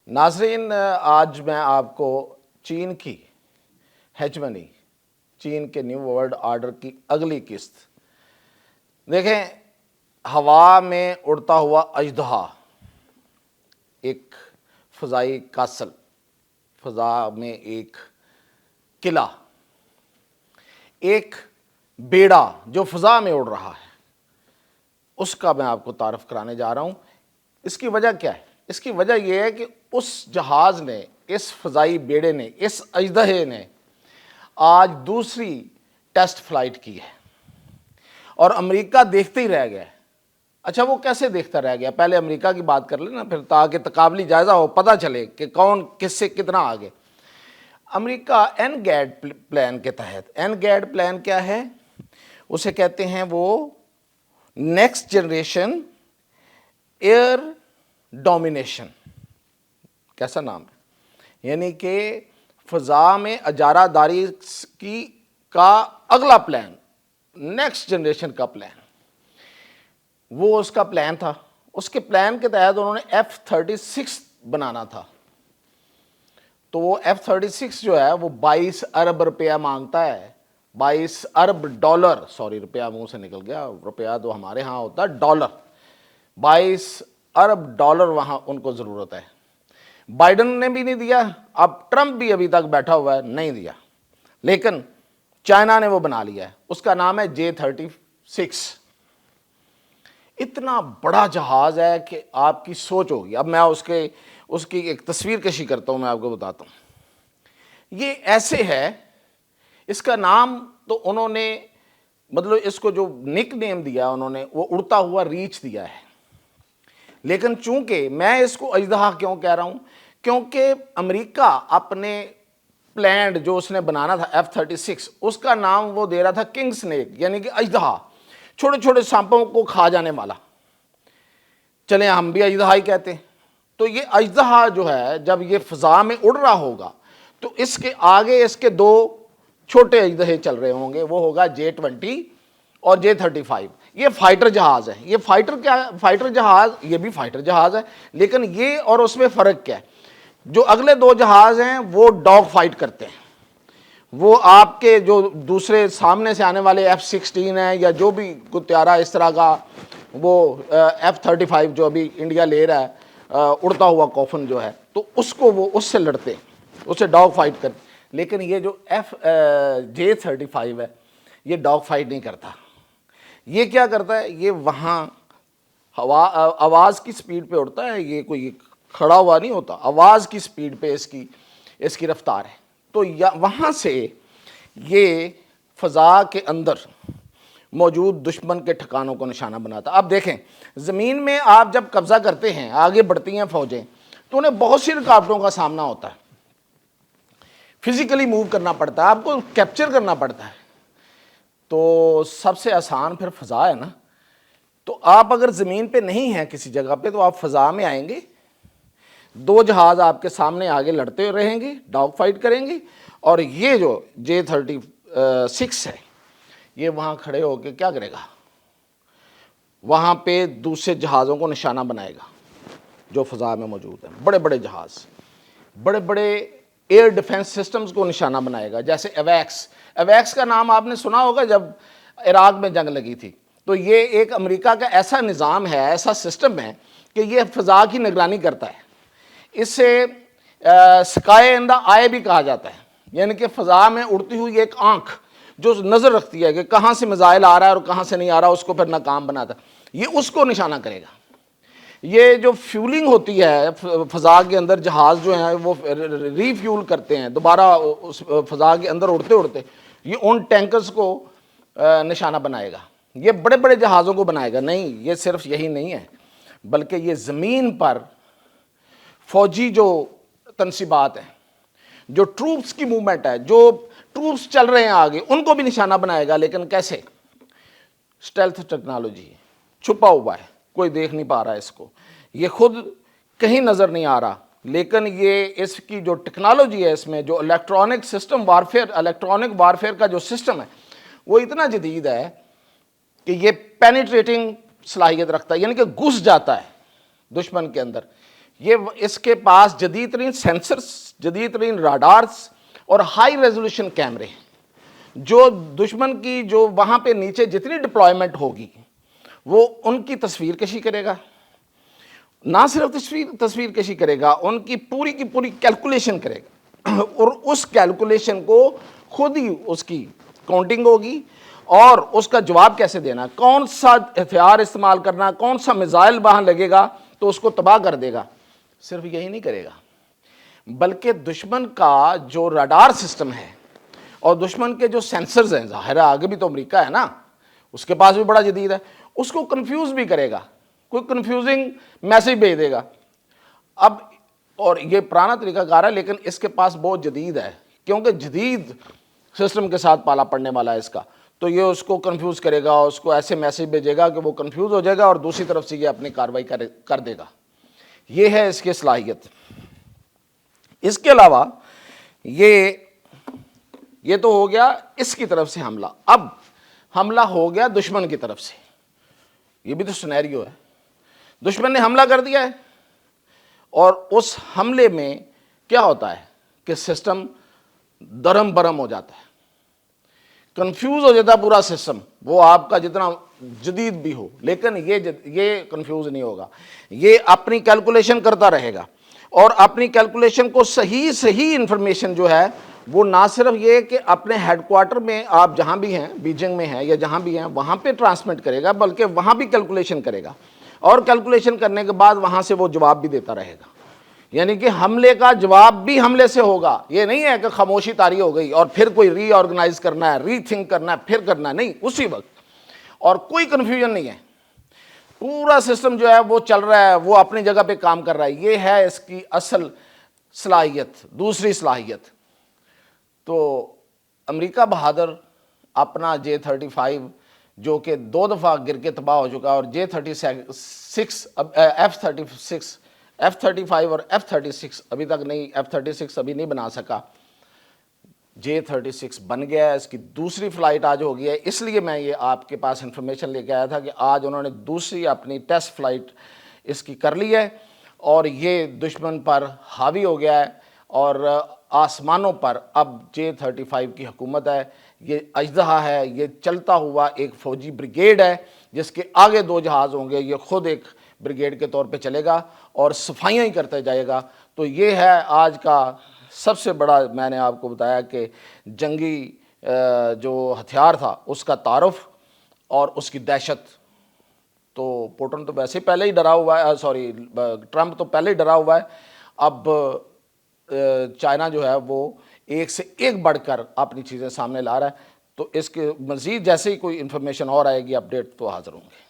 ناظرین، آج میں آپ کو چین کی ہیجمنی، چین کے نیو ورلڈ آرڈر کی اگلی قسط دیکھیں۔ ہوا میں اڑتا ہوا اژدہا، ایک فضائی کاسل، فضا میں ایک قلعہ، ایک بیڑا جو فضا میں اڑ رہا ہے، اس کا میں آپ کو تعارف کرانے جا رہا ہوں۔ اس کی وجہ کیا ہے؟ اس کی وجہ یہ ہے کہ اس جہاز نے، اس فضائی بیڑے نے، اس اژدہے نے آج دوسری ٹیسٹ فلائٹ کی ہے اور امریکہ دیکھتے ہی رہ گیا ہے۔ اچھا، وہ کیسے دیکھتا رہ گیا؟ پہلے امریکہ کی بات کر لیں نا، پھر تاکہ تقابلی جائزہ ہو، پتہ چلے کہ کون کس سے کتنا آگے۔ امریکہ این گیڈ پلان کے تحت، این گیڈ پلان کیا ہے؟ اسے کہتے ہیں وہ نیکسٹ جنریشن ایئر ڈومینیشن۔ کیسا نام ہے؟ یعنی کہ فضا میں اجارہ داری کا اگلا پلان، نیکسٹ جنریشن کا پلان، وہ اس کا پلان تھا۔ اس کے پلان کے تحت انہوں نے F-36 بنانا تھا۔ تو وہ F-36 جو ہے وہ 22 ارب روپیہ مانگتا ہے، 22 ارب ڈالر، سوری روپیہ منہ سے نکل گیا، روپیہ تو ہمارے ہاں ہوتا ہے ڈالر، 22 ارب ڈالر وہاں ان کو ضرورت ہے۔ بائیڈن نے بھی نہیں دیا، اب ٹرمپ بھی ابھی تک بیٹھا ہوا ہے، نہیں دیا، لیکن چائنا نے وہ بنا لیا ہے۔ اس کا نام ہے J-36۔ اتنا بڑا جہاز ہے کہ آپ کی سوچ ہوگی۔ اب میں اس کی ایک تصویر کشی کرتا ہوں، میں آپ کو بتاتا ہوں۔ یہ ایسے ہے، اس کا نام تو انہوں نے، مطلب اس کو جو نک نیم دیا انہوں نے، وہ اڑتا ہوا ریچھ دیا ہے۔ لیکن چونکہ میں اس کو اژدہا کیوں کہہ رہا ہوں؟ کیونکہ امریکہ اپنے پلانڈ جو اس نے بنانا تھا F-36، اس کا نام وہ دے رہا تھا کنگ سنیک، یعنی کہ اژدہا، چھوٹے چھوٹے سانپوں کو کھا جانے والا۔ چلیں ہم بھی اژدہا ہی کہتے ہیں۔ تو یہ اژدہا جو ہے، جب یہ فضا میں اڑ رہا ہوگا تو اس کے آگے اس کے دو چھوٹے اژدہے چل رہے ہوں گے، وہ ہوگا J-20 اور J-35۔ یہ فائٹر جہاز ہے۔ یہ فائٹر کیا ہے؟ فائٹر جہاز، یہ بھی فائٹر جہاز ہے، لیکن یہ اور اس میں فرق کیا ہے؟ جو اگلے دو جہاز ہیں وہ ڈاگ فائٹ کرتے ہیں، وہ آپ کے جو دوسرے سامنے سے آنے والے F-16 ہیں یا جو بھی کوئی طیارہ اس طرح کا، وہ F-35 جو ابھی انڈیا لے رہا ہے، اڑتا ہوا کوفن جو ہے، تو اس کو وہ اس سے لڑتے ہیں، اسے ڈاگ فائٹ کرتے ہیں۔ لیکن یہ جو J-35 ہے، یہ ڈاگ فائٹ نہیں کرتا۔ یہ کیا کرتا ہے؟ یہ وہاں آواز کی سپیڈ پہ اڑتا ہے، یہ کوئی کھڑا ہوا نہیں ہوتا، آواز کی سپیڈ پہ اس کی رفتار ہے۔ تو وہاں سے یہ فضا کے اندر موجود دشمن کے ٹھکانوں کو نشانہ بناتا۔ اب دیکھیں، زمین میں آپ جب قبضہ کرتے ہیں، آگے بڑھتی ہیں فوجیں، تو انہیں بہت سی رکاوٹوں کا سامنا ہوتا ہے، فزیکلی موو کرنا پڑتا ہے، آپ کو کیپچر کرنا پڑتا ہے۔ تو سب سے آسان پھر فضا ہے نا۔ تو آپ اگر زمین پہ نہیں ہیں کسی جگہ پہ، تو آپ فضا میں آئیں گے، دو جہاز آپ کے سامنے آگے لڑتے رہیں گے، ڈاگ فائٹ کریں گے، اور یہ جو J-36 ہے، یہ وہاں کھڑے ہو کے کیا کرے گا؟ وہاں پہ دوسرے جہازوں کو نشانہ بنائے گا جو فضا میں موجود ہیں، بڑے بڑے جہاز، بڑے بڑے ایئر ڈیفنس سسٹمز کو نشانہ بنائے گا، جیسے ایویکس کا نام آپ نے سنا ہوگا جب عراق میں جنگ لگی تھی۔ تو یہ ایک امریکہ کا ایسا نظام ہے، ایسا سسٹم ہے کہ یہ فضا کی نگرانی کرتا ہے۔ اسے سکائی ان دا آئی بھی کہا جاتا ہے، یعنی کہ فضا میں اڑتی ہوئی ایک آنکھ جو نظر رکھتی ہے کہ کہاں سے میزائل آ رہا ہے اور کہاں سے نہیں آ رہا، اس کو پھر ناکام بناتا ہے۔ یہ اس کو نشانہ کرے گا۔ یہ جو فیولنگ ہوتی ہے فضا کے اندر، جہاز جو ہیں وہ ری فیول کرتے ہیں دوبارہ اس فضا کے اندر اڑتے اڑتے، یہ ان ٹینکرز کو نشانہ بنائے گا۔ یہ بڑے بڑے جہازوں کو بنائے گا۔ نہیں، یہ صرف یہی نہیں ہے، بلکہ یہ زمین پر فوجی جو تنصیبات ہیں، جو ٹروپس کی موومنٹ ہے، جو ٹروپس چل رہے ہیں آگے، ان کو بھی نشانہ بنائے گا۔ لیکن کیسے؟ اسٹیلتھ ٹیکنالوجی، چھپا ہوا ہے، کوئی دیکھ نہیں پا رہا ہے اس کو، یہ خود کہیں نظر نہیں آ رہا، لیکن یہ اس کی جو ٹیکنالوجی ہے، اس میں جو الیکٹرانک وارفیئر کا جو سسٹم ہے، وہ اتنا جدید ہے کہ یہ پینیٹریٹنگ صلاحیت رکھتا ہے، یعنی کہ گھس جاتا ہے دشمن کے اندر۔ یہ اس کے پاس جدید ترین سینسرز، جدید ترین راڈارز اور ہائی ریزولوشن کیمرے ہیں، جو دشمن کی جو وہاں پہ نیچے جتنی ڈپلائمنٹ ہوگی وہ ان کی تصویر کشی کرے گا، نہ صرف تصویر کشی کرے گا، ان کی پوری کیلکولیشن کرے گا اور اس کیلکولیشن کو خود ہی اس کی کاؤنٹنگ ہوگی اور اس کا جواب کیسے دینا، کون سا ہتھیار استعمال کرنا، کون سا میزائل وہاں لگے گا تو اس کو تباہ کر دے گا۔ صرف یہی نہیں کرے گا بلکہ دشمن کا جو راڈار سسٹم ہے اور دشمن کے جو سینسرز ہیں، ظاہر ہے آگے بھی تو امریکہ ہے نا، اس کے پاس بھی بڑا جدید ہے، اس کو کنفیوز بھی کرے گا، کوئی کنفیوزنگ میسیج بھیج دے گا۔ اب اور یہ پرانا طریقہ کار ہے لیکن اس کے پاس بہت جدید ہے، کیونکہ جدید سسٹم کے ساتھ پالا پڑنے والا ہے اس کا، تو یہ اس کو کنفیوز کرے گا، اس کو ایسے میسیج بھیجے گا کہ وہ کنفیوز ہو جائے گا اور دوسری طرف سے یہ اپنی کارروائی کر دے گا۔ یہ ہے اس کی صلاحیت۔ اس کے علاوہ یہ تو ہو گیا اس کی طرف سے حملہ، اب حملہ ہو گیا دشمن کی طرف سے۔ یہ بھی تو سینیریو ہے، دشمن نے حملہ کر دیا ہے اور اس حملے میں کیا ہوتا ہے کہ سسٹم درم برم ہو جاتا ہے، کنفیوز ہو جاتا ہے پورا سسٹم، وہ آپ کا جتنا جدید بھی ہو، لیکن یہ کنفیوز نہیں ہوگا، یہ اپنی کیلکولیشن کرتا رہے گا اور اپنی کیلکولیشن کو صحیح انفارمیشن جو ہے وہ نہ صرف یہ کہ اپنے ہیڈ کوارٹر میں آپ جہاں بھی ہیں، بیجنگ میں ہیں یا جہاں بھی ہیں وہاں پہ ٹرانسمٹ کرے گا، بلکہ وہاں بھی کیلکولیشن کرے گا اور کیلکولیشن کرنے کے بعد وہاں سے وہ جواب بھی دیتا رہے گا، یعنی کہ حملے کا جواب بھی حملے سے ہوگا۔ یہ نہیں ہے کہ خاموشی طاری ہو گئی اور پھر کوئی ری آرگنائز کرنا ہے، ری تھنک کرنا ہے، پھر کرنا ہے، نہیں، اسی وقت، اور کوئی کنفیوژن نہیں ہے، پورا سسٹم جو ہے وہ چل رہا ہے، وہ اپنی جگہ پہ کام کر رہا ہے۔ یہ ہے اس کی اصل صلاحیت۔ دوسری صلاحیت تو امریکہ بہادر اپنا J-35 جو کہ 2 دفعہ گر کے تباہ ہو چکا اور J-36 F-35 اور F-36 ابھی تک نہیں، F-36 ابھی نہیں بنا سکا، J-36 بن گیا ہے، اس کی دوسری فلائٹ آج ہو گئی ہے۔ اس لیے میں یہ آپ کے پاس انفارمیشن لے کے آیا تھا کہ آج انہوں نے دوسری اپنی ٹیسٹ فلائٹ اس کی کر لی ہے اور یہ دشمن پر حاوی ہو گیا ہے اور آسمانوں پر اب J-35 کی حکومت ہے۔ یہ اژدہا ہے، یہ چلتا ہوا ایک فوجی بریگیڈ ہے جس کے آگے 2 جہاز ہوں گے، یہ خود ایک بریگیڈ کے طور پہ چلے گا اور صفائیاں ہی کرتے جائے گا۔ تو یہ ہے آج کا سب سے بڑا، میں نے آپ کو بتایا کہ جنگی جو ہتھیار تھا اس کا تعارف اور اس کی دہشت۔ تو پوٹن تو ویسے پہلے ہی ڈرا ہوا ہے، ٹرمپ تو پہلے ہی ڈرا ہوا ہے، اب چائنا جو ہے وہ ایک سے ایک بڑھ کر اپنی چیزیں سامنے لا رہا ہے۔ تو اس کے مزید جیسے ہی کوئی انفارمیشن اور آئے گی، اپڈیٹ تو حاضر ہوں گے۔